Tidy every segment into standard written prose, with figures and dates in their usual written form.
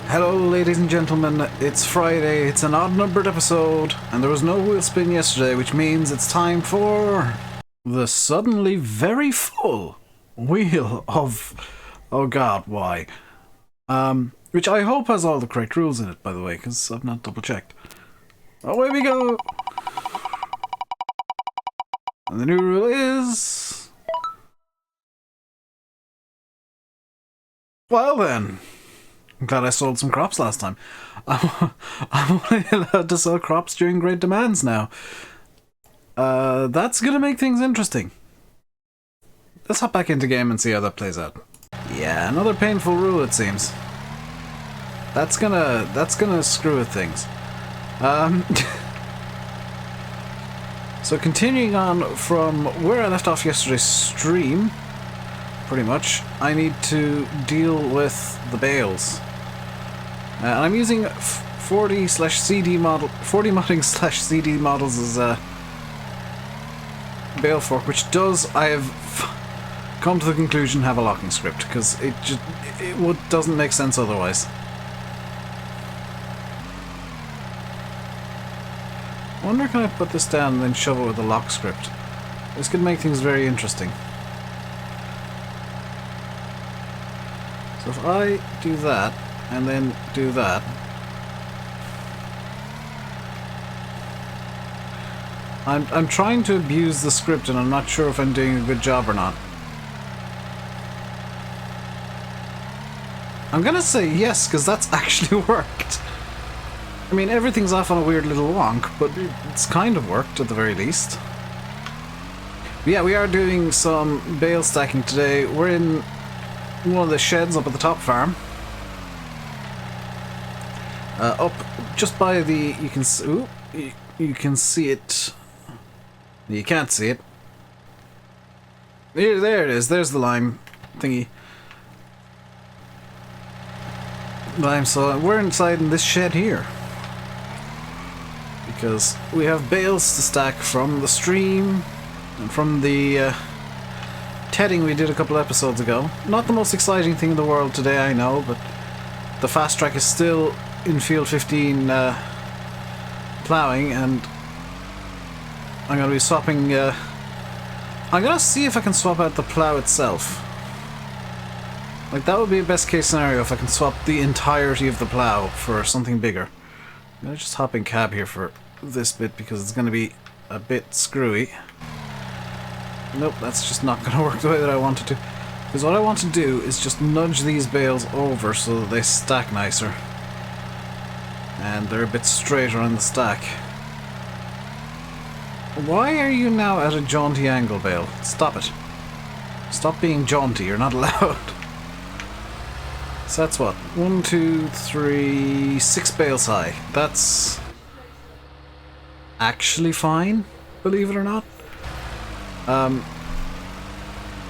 Hello ladies and gentlemen, it's Friday, it's an odd-numbered episode, and there was no wheel spin yesterday, which means it's time for the suddenly very full wheel of... oh god, why? Which I hope has all the correct rules in it, by the way, because I've not double-checked. Away we go! And the new rule is... well then... I'm glad I sold some crops last time. I'm only allowed to sell crops during great demands now. That's gonna make things interesting. Let's hop back into game and see how that plays out. Yeah, another painful rule it seems. That's gonna screw with things. So continuing on from where I left off yesterday's stream, pretty much, I need to deal with the bales. I'm using 40/CD model, 40 modding/CD models as a bale fork, which does, I have come to the conclusion, have a locking script, because it doesn't make sense otherwise. I wonder, can I put this down and then shove it with a lock script? This could make things very interesting. So if I do that, and then do that, I'm trying to abuse the script and I'm not sure if I'm doing a good job or not. I'm gonna say yes, because that's actually worked. I mean, everything's off on a weird little wonk, but it's kind of worked at the very least. But yeah, we are doing some bale stacking today. We're in one of the sheds up at the top farm. Up just by the, you can see it. You can't see it. There it is. There's the lime thingy. Lime. So we're inside in this shed here because we have bales to stack from the stream and from the tedding we did a couple episodes ago. Not the most exciting thing in the world today, I know, but the fast track is still in field 15 ploughing, and I'm going to be swapping... I'm going to see if I can swap out the plough itself. Like, that would be a best case scenario if I can swap the entirety of the plough for something bigger. I'm going to just hop in cab here for this bit because it's going to be a bit screwy. Nope, that's just not going to work the way that I wanted to. Because what I want to do is just nudge these bales over so that they stack nicer. And they're a bit straighter on the stack. Why are you now at a jaunty angle, Bale? Stop it. Stop being jaunty, you're not allowed. So that's what? 1, 2, 3, 6 bales high. That's actually fine, believe it or not.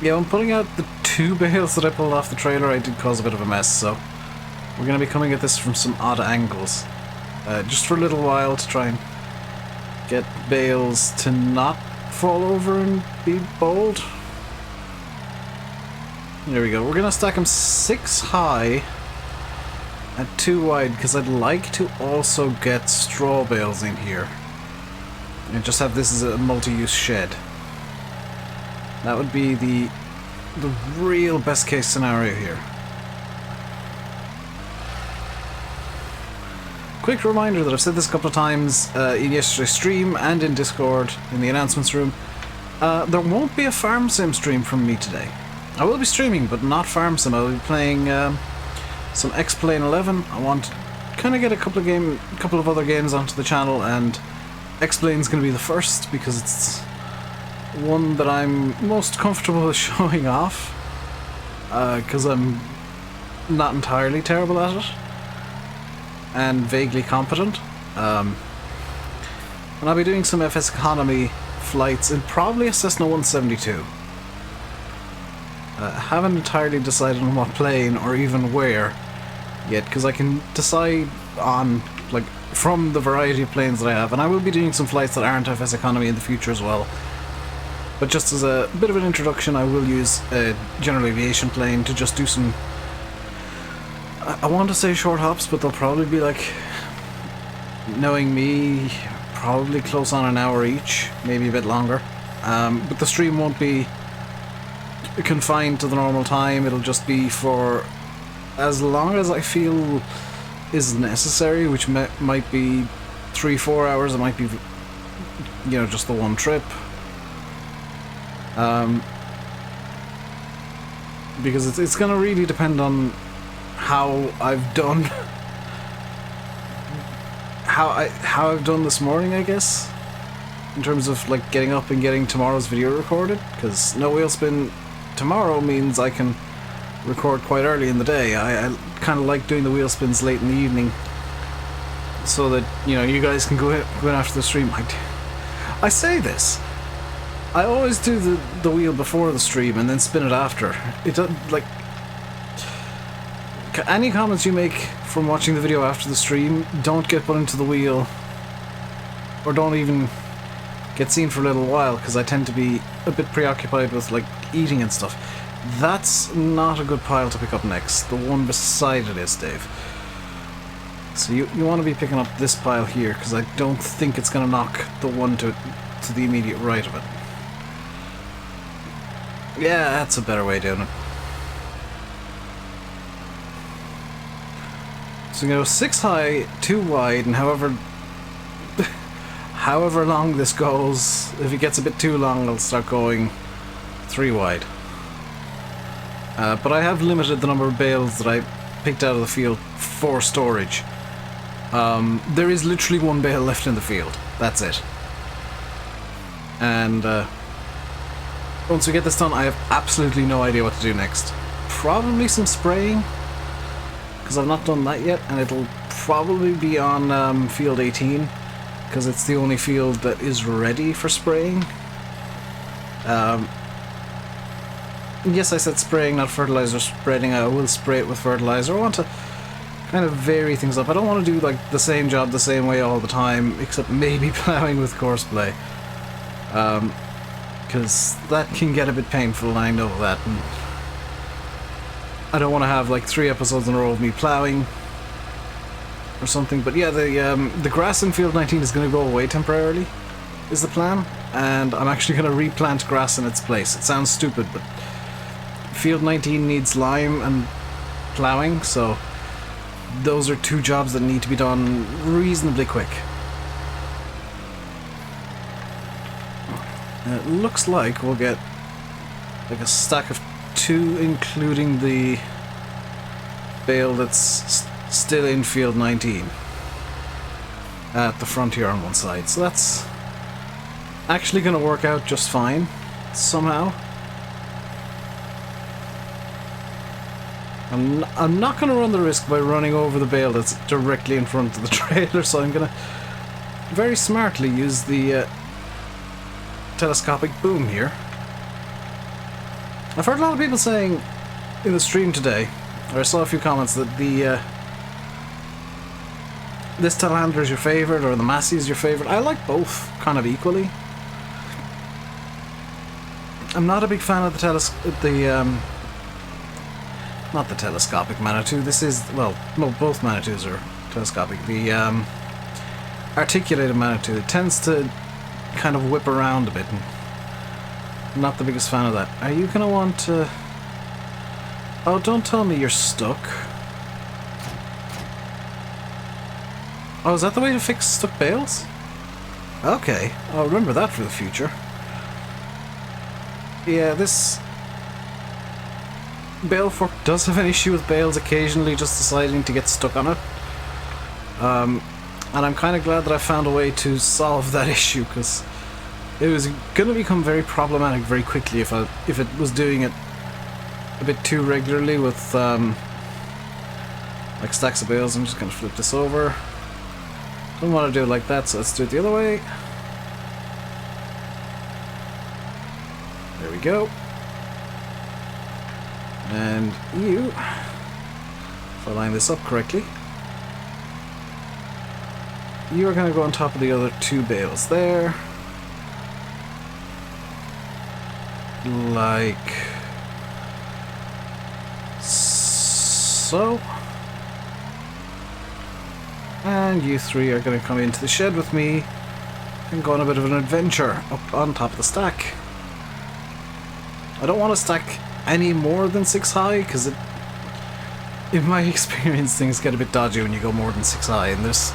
Yeah, when pulling out the 2 bales that I pulled off the trailer, I did cause a bit of a mess, so we're going to be coming at this from some odd angles. Just for a little while to try and get bales to not fall over and be bold. There we go. We're going to stack them 6 high and 2 wide, because I'd like to also get straw bales in here. And just have this as a multi-use shed. That would be the real best case scenario here. Quick reminder that I've said this a couple of times in yesterday's stream and in Discord in the announcements room. There won't be a farm sim stream from me today. I will be streaming, but not farm sim. I'll be playing some X-Plane 11. I want to kind of get a couple of other games onto the channel, and X-Plane's going to be the first because it's one that I'm most comfortable with showing off, because I'm not entirely terrible at it and vaguely competent. And I'll be doing some FS economy flights in probably a Cessna 172. Haven't entirely decided on what plane or even where yet, because I can decide on, like, from the variety of planes that I have, and I will be doing some flights that aren't FS economy in the future as well. But just as a bit of an introduction, I will use a general aviation plane to just do some I want to say short hops, but they'll probably be like, knowing me, probably close on an hour each, maybe a bit longer. But the stream won't be confined to the normal time. It'll just be for as long as I feel is necessary, which might be 3-4 hours. It might be, you know, just the one trip. Because it's gonna really depend on how I've done how I've done this morning, I guess, in terms of like getting up and getting tomorrow's video recorded, because no wheel spin tomorrow means I can record quite early in the day. I kind of like doing the wheel spins late in the evening so that, you know, you guys can go in after the stream. I say this, I always do the wheel before the stream and then spin it after. It doesn't, like, any comments you make from watching the video after the stream don't get put into the wheel, or don't even get seen for a little while, because I tend to be a bit preoccupied with like eating and stuff. That's not a good pile to pick up next. The one beside it is, Dave. So you want to be picking up this pile here, because I don't think it's going to knock the one to the immediate right of it. Yeah, that's a better way of doing it. So you go 6 high, 2 wide, and however long this goes, if it gets a bit too long, I'll start going 3 wide. But I have limited the number of bales that I picked out of the field for storage. There is literally 1 bale left in the field. That's it. And once we get this done, I have absolutely no idea what to do next. Probably some spraying, because I've not done that yet, and it'll probably be on field 18, because it's the only field that is ready for spraying. Yes, I said spraying, not fertilizer spreading. I will spray it with fertilizer. I want to kind of vary things up. I don't want to do like the same job the same way all the time, except maybe plowing with courseplay. Because that can get a bit painful, and I know that. And I don't want to have like 3 episodes in a row of me plowing or something. But yeah, the grass in field 19 is going to go away temporarily, is the plan. And I'm actually going to replant grass in its place. It sounds stupid, but field 19 needs lime and plowing, so those are 2 jobs that need to be done reasonably quick. And it looks like we'll get like a stack of 2, including the bale that's still in field 19 at the frontier on one side. So that's actually going to work out just fine somehow. I'm not going to run the risk by running over the bale that's directly in front of the trailer, so I'm going to very smartly use the telescopic boom here. I've heard a lot of people saying in the stream today, or I saw a few comments, that the this telehandler is your favourite, or the Massey is your favourite. I like both kind of equally. I'm not a big fan of the not the telescopic Manitou. This is, well, no, both Manitous are telescopic. The articulated Manitou, it tends to kind of whip around a bit, and I'm not the biggest fan of that. Are you gonna want to... Oh, don't tell me you're stuck. Oh, is that the way to fix stuck bales? Okay, I'll remember that for the future. Yeah, this bale fork does have an issue with bales occasionally just deciding to get stuck on it. And I'm kind of glad that I found a way to solve that issue, because it was going to become very problematic very quickly if it was doing it a bit too regularly with like stacks of bales. I'm just going to flip this over. Don't want to do it like that, so let's do it the other way. There we go. And you, if I line this up correctly, you are going to go on top of the other 2 bales there. Like so. And you three are going to come into the shed with me and go on a bit of an adventure up on top of the stack. I don't want to stack any more than 6 high, because in my experience things get a bit dodgy when you go more than 6 high, and there's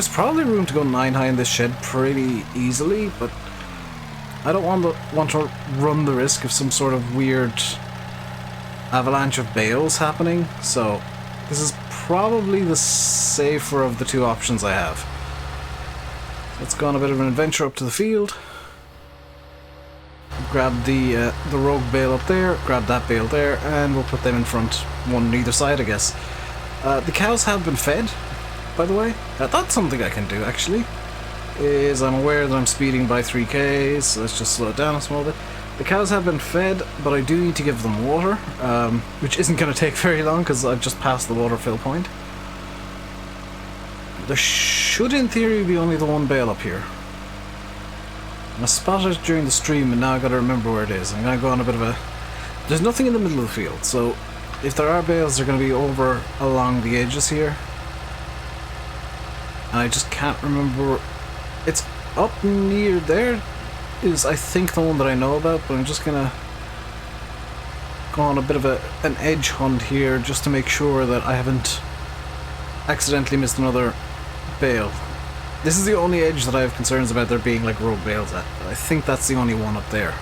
probably room to go 9 high in this shed pretty easily, but I don't want to run the risk of some sort of weird avalanche of bales happening, so this is probably the safer of the two options I have. Let's go on a bit of an adventure up to the field. Grab the rogue bale up there, grab that bale there, and we'll put them in front, one on either side, I guess. The cows have been fed, by the way. That's something I can do, actually. I'm aware that I'm speeding by 3k, so let's just slow it down a small bit. The cows have been fed, but I do need to give them water, which isn't going to take very long because I've just passed the water fill point. There should, in theory, be only the one bale up here. I spotted it during the stream, and now I've got to remember where it is. I'm going to go on a bit of a... There's nothing in the middle of the field, so if there are bales, they're going to be over along the edges here. And I just can't remember... It's up near there is, I think, the one that I know about, but I'm just going to go on a bit of an edge hunt here just to make sure that I haven't accidentally missed another bale. This is the only edge that I have concerns about there being like rogue bales at. I think that's the only one up there.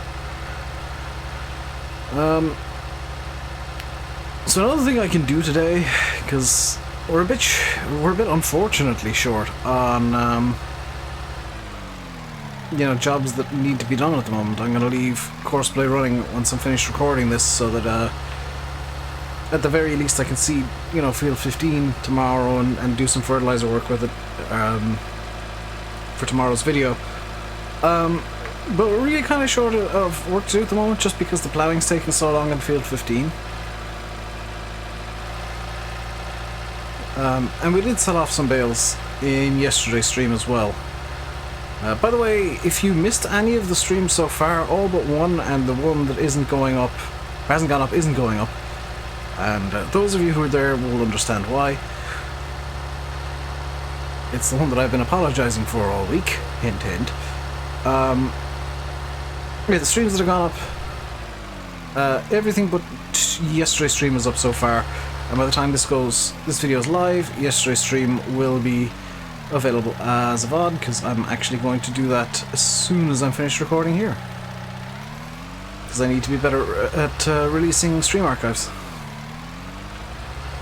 So another thing I can do today, because we're a bit unfortunately short on you know, jobs that need to be done at the moment. I'm going to leave Courseplay running once I'm finished recording this, so that at the very least I can see, you know, Field 15 tomorrow and do some fertilizer work with it for tomorrow's video. But we're really kind of short of work to do at the moment, just because the ploughing's taking so long in Field 15. And we did sell off some bales in yesterday's stream as well. By the way, if you missed any of the streams so far, all but one, and the one that isn't going up, or hasn't gone up, isn't going up, and those of you who are there will understand why. It's the one that I've been apologising for all week, hint hint. Yeah, the streams that have gone up, everything but yesterday's stream is up so far, and by the time this video is live, yesterday's stream will be available as a VOD, because I'm actually going to do that as soon as I'm finished recording here, because I need to be better at releasing stream archives.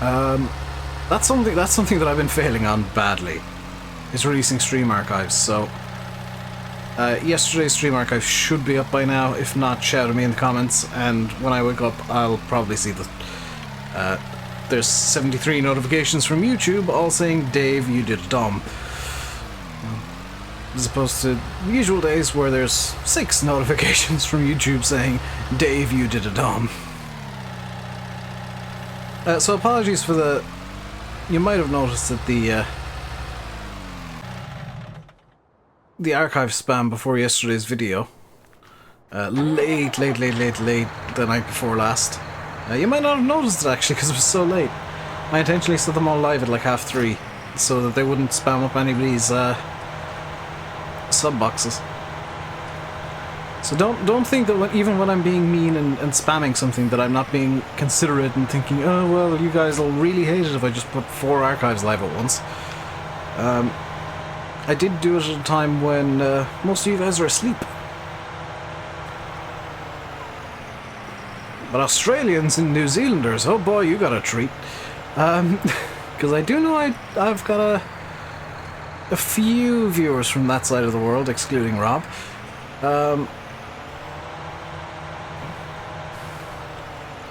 That's something that I've been failing on badly, is releasing stream archives. So yesterday's stream archive should be up by now. If not, shout at me in the comments, and when I wake up I'll probably see the there's 73 notifications from YouTube all saying, Dave, you did a dumb. As opposed to usual days where there's 6 notifications from YouTube saying, Dave, you did a dumb. So apologies for the... You might have noticed that the archive spam before yesterday's video. Late the night before last. You might not have noticed it actually, because it was so late. I intentionally set them all live at like 3:30, so that they wouldn't spam up anybody's sub boxes. So don't think that even when I'm being mean and spamming something, that I'm not being considerate and thinking, oh well, you guys will really hate it if I just put 4 archives live at once. I did do it at a time when most of you guys are asleep. But Australians and New Zealanders, oh boy, you got a treat. Because I do know I've got a few viewers from that side of the world, excluding Rob. Can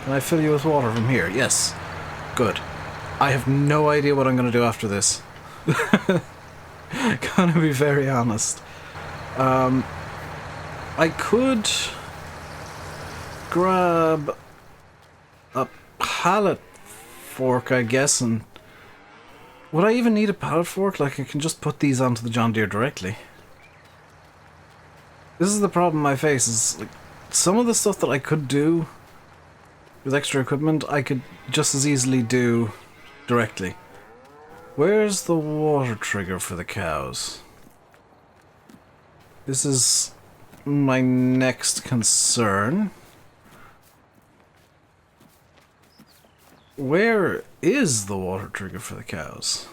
I fill you with water from here? Yes. Good. I have no idea what I'm going to do after this. Gonna be very honest. I could grab a pallet fork, I guess, and would I even need a pallet fork? Like, I can just put these onto the John Deere directly. This is the problem I face, is like, some of the stuff that I could do with extra equipment, I could just as easily do directly. Where's the water trigger for the cows? This is my next concern. Where is the water trigger for the cows?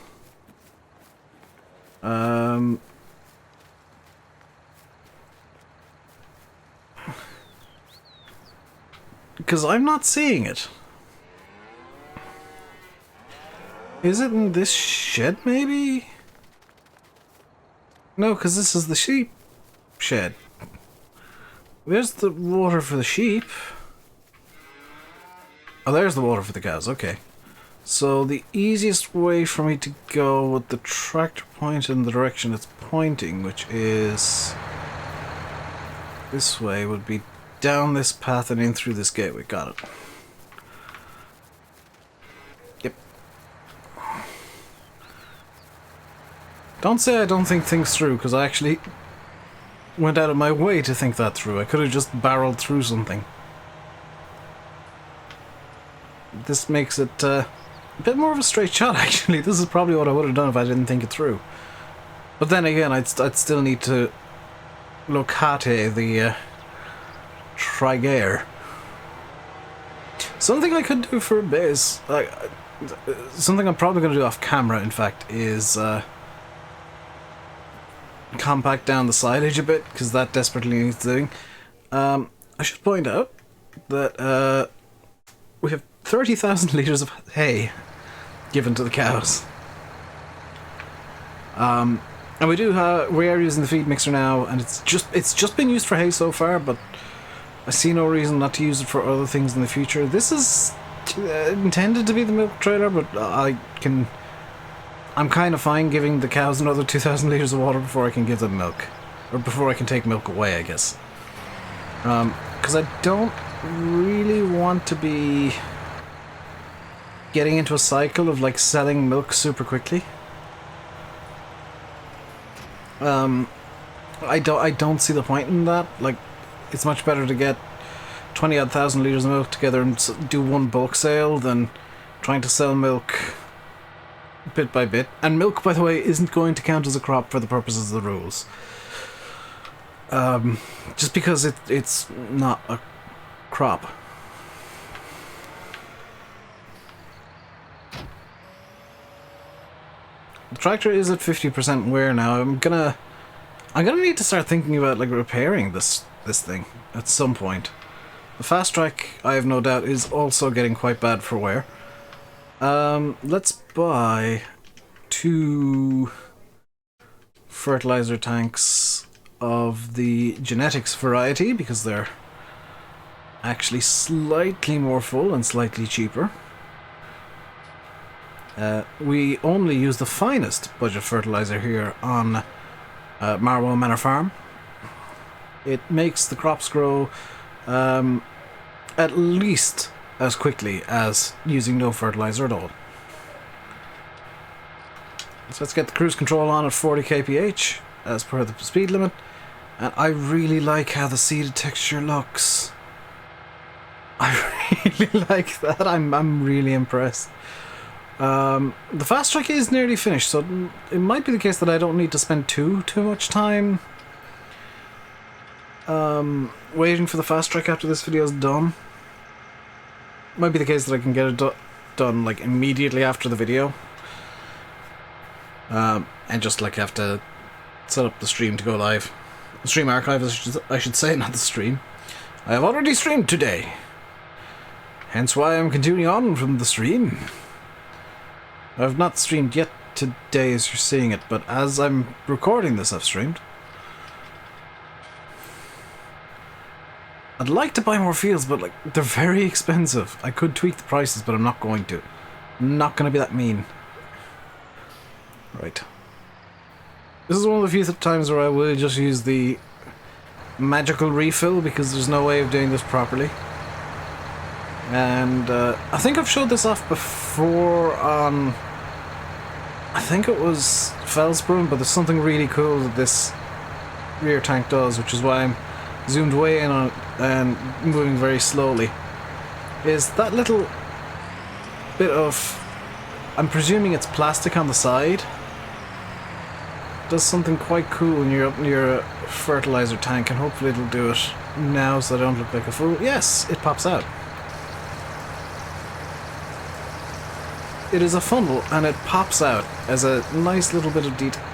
Because I'm not seeing it. Is it in this shed, maybe? No, because this is the sheep shed. Where's the water for the sheep? Oh, there's the water for the cows, okay. So the easiest way for me to go with the tractor point in the direction it's pointing, which is this way, would be down this path and in through this gateway. Got it. Yep. Don't say I don't think things through, because I actually went out of my way to think that through. I could have just barreled through something. This makes it a bit more of a straight shot, actually. This is probably what I would have done if I didn't think it through. But then again, I'd still need to locate the Trigare. Something I could do for a base, something I'm probably going to do off camera, in fact, is compact down the silage a bit, because that desperately needs doing. I should point out that we have 30,000 litres of hay given to the cows. And we are using the feed mixer now, and it's just been used for hay so far, but I see no reason not to use it for other things in the future. This is intended to be the milk trailer, but I'm kind of fine giving the cows another 2,000 litres of water before I can give them milk. Or before I can take milk away, I guess. Because I don't really want to be getting into a cycle of like selling milk super quickly. I don't see the point in that. Like, it's much better to get 20-odd thousand litres of milk together and do one bulk sale than trying to sell milk bit by bit. And milk, by the way, isn't going to count as a crop for the purposes of the rules. Just because it's not a crop. The tractor is at 50% wear now. I'm gonna need to start thinking about like repairing this thing at some point. The fast track, I have no doubt, is also getting quite bad for wear. Let's buy 2 fertilizer tanks of the genetics variety, because they're actually slightly more full and slightly cheaper. We only use the finest budget fertilizer here on Marwell Manor farm. It makes the crops grow at least as quickly as using no fertilizer at all. So let's get the cruise control on at 40 kph as per the speed limit. And I really like how the seeded texture looks. I really like that. I'm really impressed. The fast track is nearly finished, so it might be the case that I don't need to spend too much time waiting for the fast track after this video is done. Might be the case that I can get it done like immediately after the video, and just like have to set up the stream to go live. The stream archive, I should say, not the stream. I have already streamed today, hence why I'm continuing on from the stream. I've not streamed yet today as you're seeing it, but as I'm recording this, I've streamed. I'd like to buy more fields, but like they're very expensive. I could tweak the prices, but I'm not going to. I'm not going to be that mean. Right. This is one of the few times where I will just use the magical refill, because there's no way of doing this properly. And I think I've showed this off before on, I think it was Felsbrunn, but there's something really cool that this rear tank does, which is why I'm zoomed way in on it and moving very slowly, is that little bit of I'm presuming it's plastic on the side. Does something quite cool when you're up near a fertilizer tank, and hopefully it'll do it now so I don't look like a fool. Yes, it pops out. It is a funnel and it pops out as a nice little bit of detail.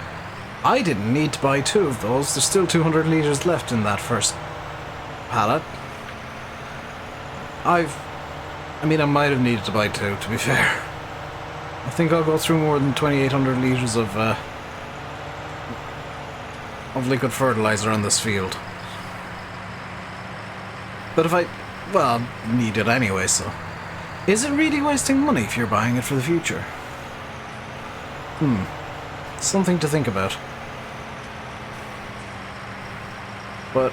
I didn't need to buy 2 of those. There's still 200 litres left in that first pallet. I mean, I might have needed to buy 2, to be fair. I think I'll go through more than 2,800 litres of liquid fertilizer on this field. But if I, well, need it anyway, so. Is it really wasting money if you're buying it for the future? Something to think about. But,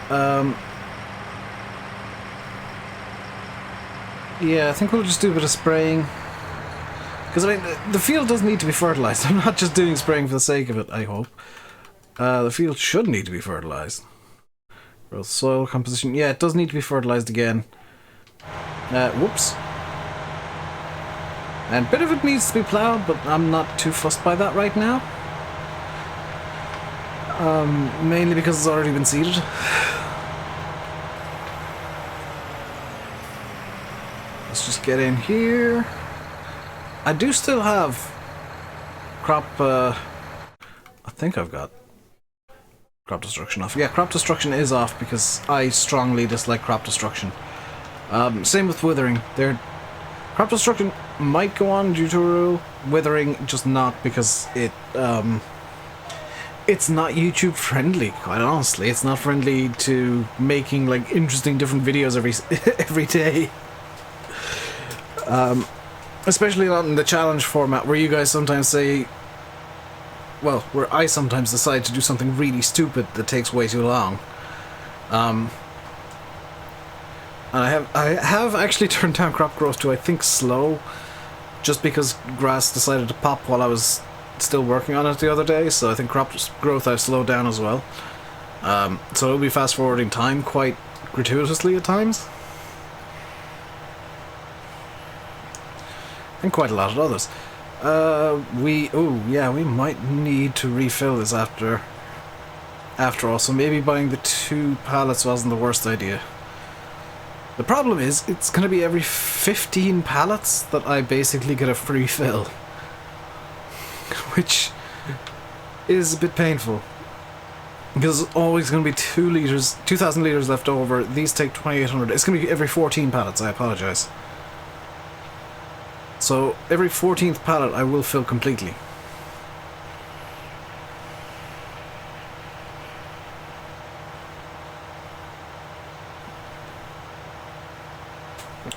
yeah, I think we'll just do a bit of spraying. Because, I mean, the field does need to be fertilized. I'm not just doing spraying for the sake of it, I hope. The field should need to be fertilized. Growth, soil composition. Yeah, it does need to be fertilized again. Whoops. And a bit of it needs to be ploughed, but I'm not too fussed by that right now. Mainly because it's already been seeded. Let's just get in here. I do still have crop, I think I've got crop destruction off. Yeah, crop destruction is off because I strongly dislike crop destruction. Same with withering. Crop destruction might go on due to a rule, withering just not, because it's not YouTube friendly, quite honestly. It's not friendly to making like interesting different videos every day. Especially not in the challenge format where you guys sometimes say, well, where I sometimes decide to do something really stupid that takes way too long. And I have actually turned down crop growth to, I think, slow, just because grass decided to pop while I was still working on it the other day, so I think crop growth I've slowed down as well. So it'll be fast forwarding time quite gratuitously at times. And quite a lot of others. We might need to refill this after all, so maybe buying the 2 pallets wasn't the worst idea. The problem is, it's going to be every 15 pallets that I basically get a free fill. Which is a bit painful. Because there's always going to be 2,000 litres left over. These take 2,800. It's going to be every 14 pallets, I apologise. So, every 14th pallet I will fill completely.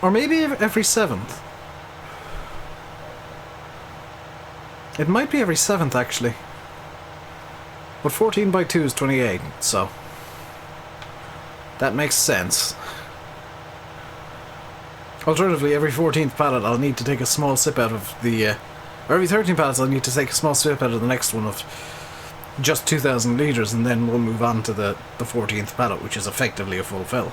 Or maybe every 7th. It might be every 7th, actually. But 14 by 2 is 28, so that makes sense. Alternatively, every 14th pallet I'll need to take a small sip out of the... or every 13 pallets I'll need to take a small sip out of the next one of just 2,000 litres, and then we'll move on to the 14th pallet, which is effectively a full fill.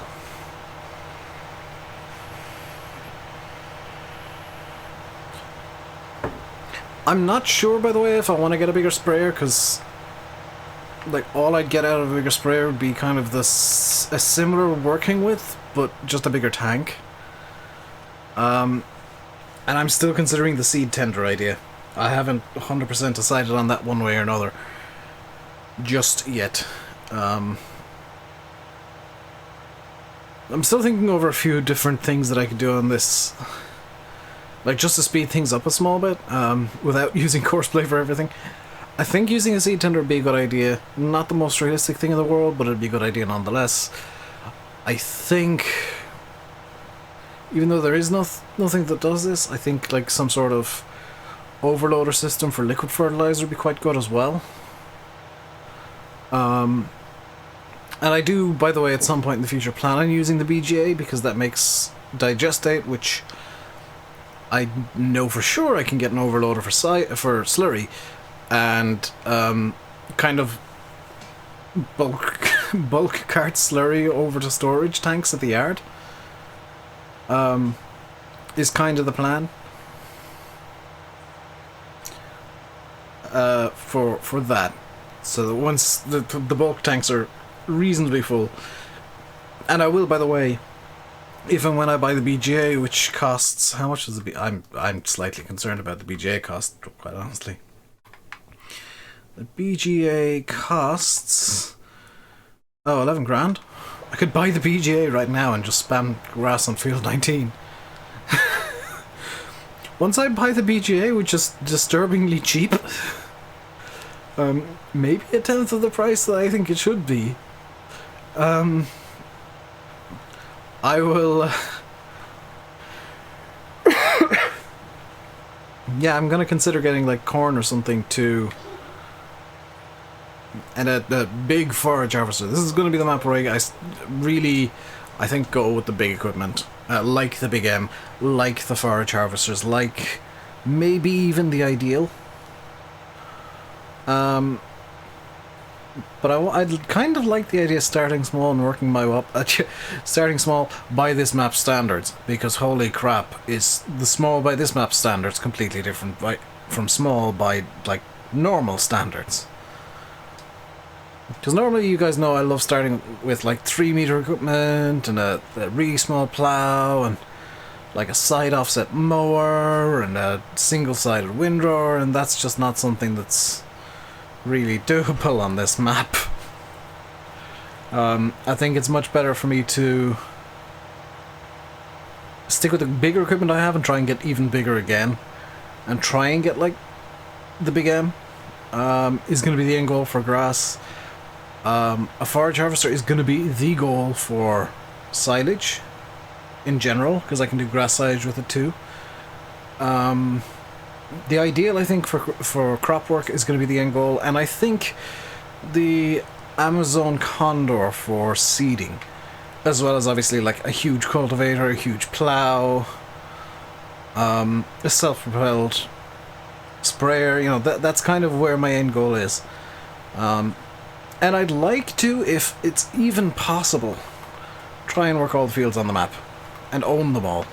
I'm not sure, by the way, if I want to get a bigger sprayer, because like all I'd get out of a bigger sprayer would be kind of a similar working width, but just a bigger tank. And I'm still considering the seed tender idea. I haven't 100% decided on that one way or another just yet. I'm still thinking over a few different things that I could do on this. Like, just to speed things up a small bit, without using courseplay for everything. I think using a seed tender would be a good idea. Not the most realistic thing in the world, but it'd be a good idea nonetheless. I think, even though there is nothing that does this, I think like some sort of overloader system for liquid fertilizer would be quite good as well. And I do, by the way, at some point in the future plan on using the BGA, because that makes digestate, which I know for sure I can get an overloader for slurry, and kind of bulk cart slurry over to storage tanks at the yard. Is kind of the plan. for that. So that once the bulk tanks are reasonably full, and I will, by the way, if and when I buy the BGA, which costs, how much does it? I'm slightly concerned about the BGA cost, quite honestly. The BGA costs 11 grand. I could buy the BGA right now and just spam grass on field 19. Once I buy the BGA, which is disturbingly cheap, maybe a tenth of the price that I think it should be, I will... yeah, I'm gonna consider getting like corn or something too. And a big forage harvester. This is going to be the map where I think, go with the big equipment. Like the Big M, like the forage harvesters, like maybe even the Ideal. But I'd kind of like the idea of starting small and working my way up. Starting small by this map standards, because holy crap, is the small by this map standards completely different from small by like normal standards. Because normally, you guys know I love starting with like 3-meter equipment and a really small plow and like a side offset mower and a single-sided windrower, and that's just not something that's really doable on this map. I think it's much better for me to stick with the bigger equipment I have and try and get even bigger again, and try and get like the Big M is going to be the end goal for grass. A forage harvester is going to be the goal for silage in general, because I can do grass silage with it too. The ideal, I think, for crop work is going to be the end goal, and I think the Amazon Condor for seeding, as well as obviously like a huge cultivator, a huge plow, a self-propelled sprayer, you know, that's kind of where my end goal is. And I'd like to, if it's even possible, try and work all the fields on the map and own them all.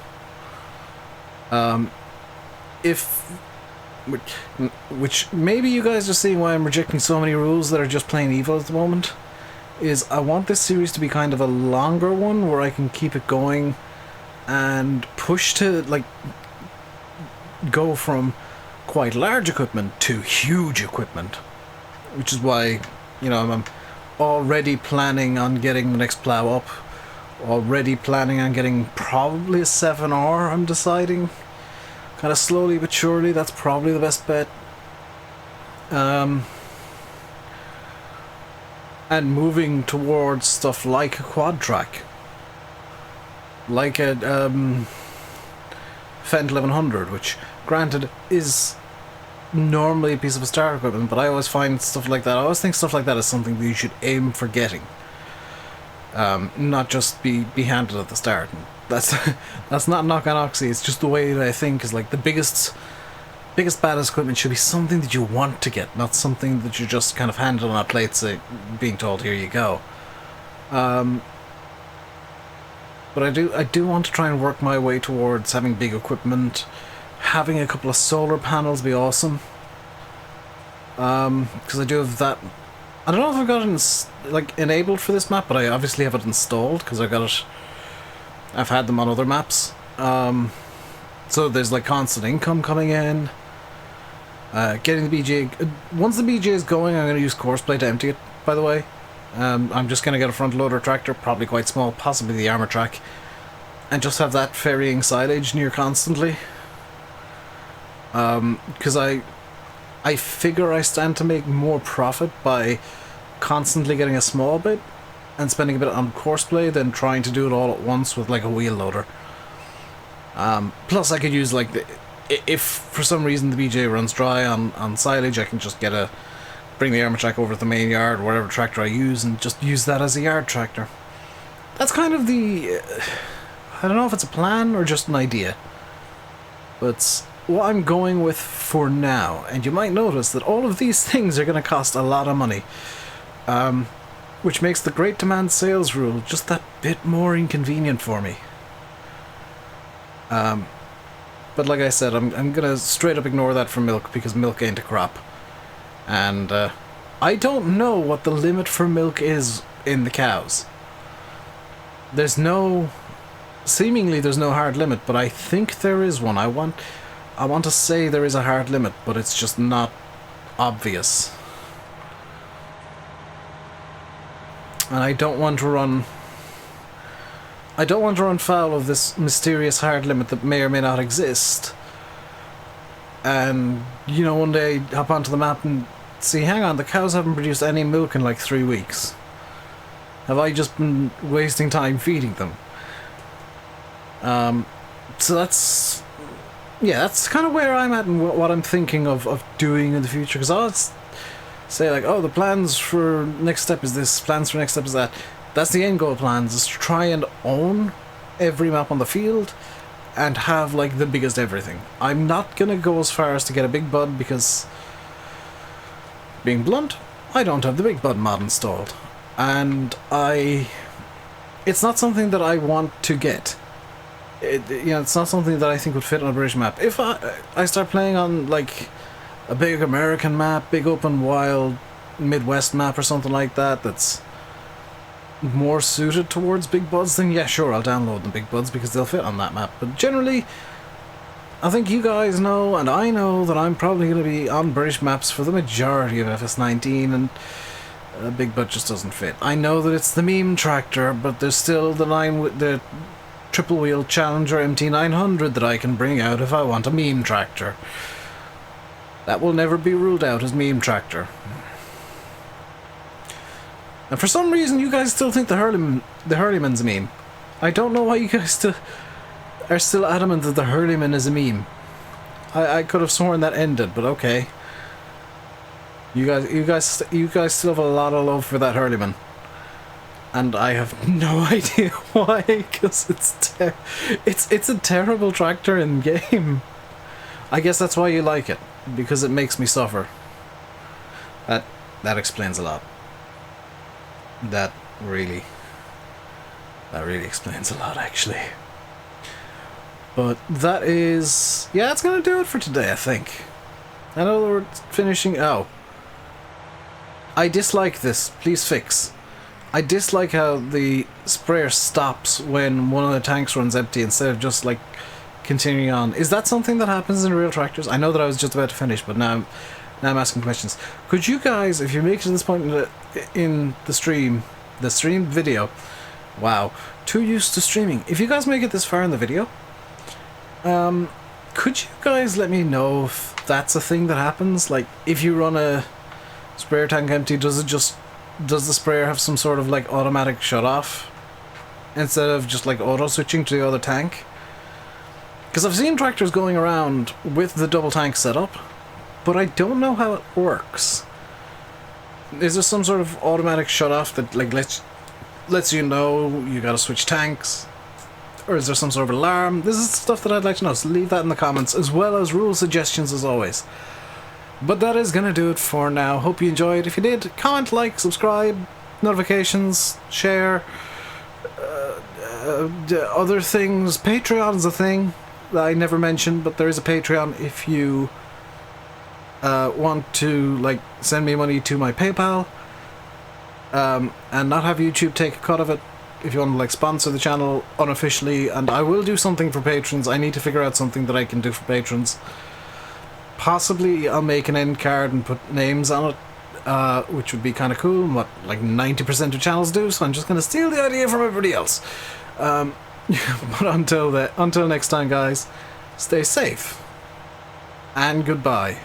Which maybe you guys are seeing why I'm rejecting so many rules that are just plain evil at the moment, is I want this series to be kind of a longer one where I can keep it going and push to like go from quite large equipment to huge equipment, which is why, you know, I'm already planning on getting the next plow up, already planning on getting probably a 7R, I'm deciding. Kind of slowly but surely, that's probably the best bet. And moving towards stuff like a quad track. Like a Fendt 1100, which, granted, is normally a piece of starter equipment, but I always find stuff like that, I always think stuff like that is something that you should aim for getting. Not just be handed at the start. And that's not knock on Oxy, it's just the way that I think is like the biggest baddest equipment should be something that you want to get, not something that you're just kind of handed on a plate, say, being told, here you go. But I do want to try and work my way towards having big equipment. Having a couple of solar panels be awesome. Because I do have that. I don't know if I've got it like enabled for this map, but I obviously have it installed because I've had them on other maps. So there's like constant income coming in. Getting the BGA. Once the BGA is going, I'm going to use Courseplay to empty it, by the way. I'm just going to get a front loader tractor, probably quite small, possibly the armor track, and just have that ferrying silage near constantly. Because I figure I stand to make more profit by constantly getting a small bit and spending a bit on Courseplay than trying to do it all at once with like a wheel loader. Plus I could use like if for some reason the BJ runs dry on silage, I can just bring the armor track over to the main yard or whatever tractor I use and just use that as a yard tractor. That's kind of the... I don't know if it's a plan or just an idea, but what I'm going with for now. And you might notice that all of these things are going to cost a lot of money, which makes the great demand sales rule just that bit more inconvenient for me. But like I said, I'm going to straight up ignore that for milk, because milk ain't a crop. And I don't know what the limit for milk is in the cows. Seemingly there's no hard limit, but I think there is one. I want to say there is a hard limit, but it's just not obvious. And I don't want to run foul of this mysterious hard limit that may or may not exist. And, you know, one day hop onto the map and see, hang on, the cows haven't produced any milk in like 3 weeks. Have I just been wasting time feeding them? So that's kind of where I'm at and what I'm thinking of doing in the future. Because I'll say like, oh, the plans for next step is this, plans for next step is that. That's the end goal plans, is to try and own every map on the field and have like the biggest everything. I'm not gonna go as far as to get a big bud because, being blunt, I don't have the big bud mod installed. And it's not something that I want to get. It's not something that I think would fit on a British map. If I start playing on like a big American map, big open wild Midwest map or something like that, that's more suited towards big buds, then yeah, sure, I'll download the big buds because they'll fit on that map. But generally, I think you guys know, and I know, that I'm probably going to be on British maps for the majority of FS19, and a big bud just doesn't fit. I know that it's the meme tractor, but there's still the triple wheel Challenger MT900 that I can bring out if I want a meme tractor. That will never be ruled out as meme tractor. And for some reason, you guys still think the Hurleyman's a meme. I don't know why you guys are still adamant that the Hurleyman is a meme. I could have sworn that ended, but okay. You guys still have a lot of love for that Hurleyman, and I have no idea why. Because it's a terrible tractor in game. I guess that's why you like it, because it makes me suffer. That explains a lot. That really explains a lot, actually. But that is... yeah, that's gonna do it for today, I think. I know we're finishing... oh. I dislike this. Please fix. I dislike how the sprayer stops when one of the tanks runs empty instead of just, like, continuing on. Is that something that happens in real tractors? I know that I was just about to finish, but now I'm asking questions. Could you guys, if you make it to this point in the stream video, wow, too used to streaming. If you guys make it this far in the video, could you guys let me know if that's a thing that happens? Like, if you run a sprayer tank empty, does the sprayer have some sort of like automatic shut off instead of just like auto switching to the other tank? Because I've seen tractors going around with the double tank setup, but I don't know how it works. Is there some sort of automatic shut-off that like lets you know you gotta switch tanks? Or is there some sort of alarm? This is stuff that I'd like to know, so leave that in the comments, as well as rule suggestions as always. But that is gonna do it for now. Hope you enjoyed. If you did, comment, like, subscribe, notifications, share, other things. Patreon's a thing that I never mentioned, but there is a Patreon if you want to like send me money to my PayPal, and not have YouTube take a cut of it. If you want to like sponsor the channel unofficially, and I will do something for patrons. I need to figure out something that I can do for patrons. Possibly I'll make an end card and put names on it, which would be kind of cool, what like 90% of channels do, so I'm just going to steal the idea from everybody else. But until next time, guys, stay safe and goodbye.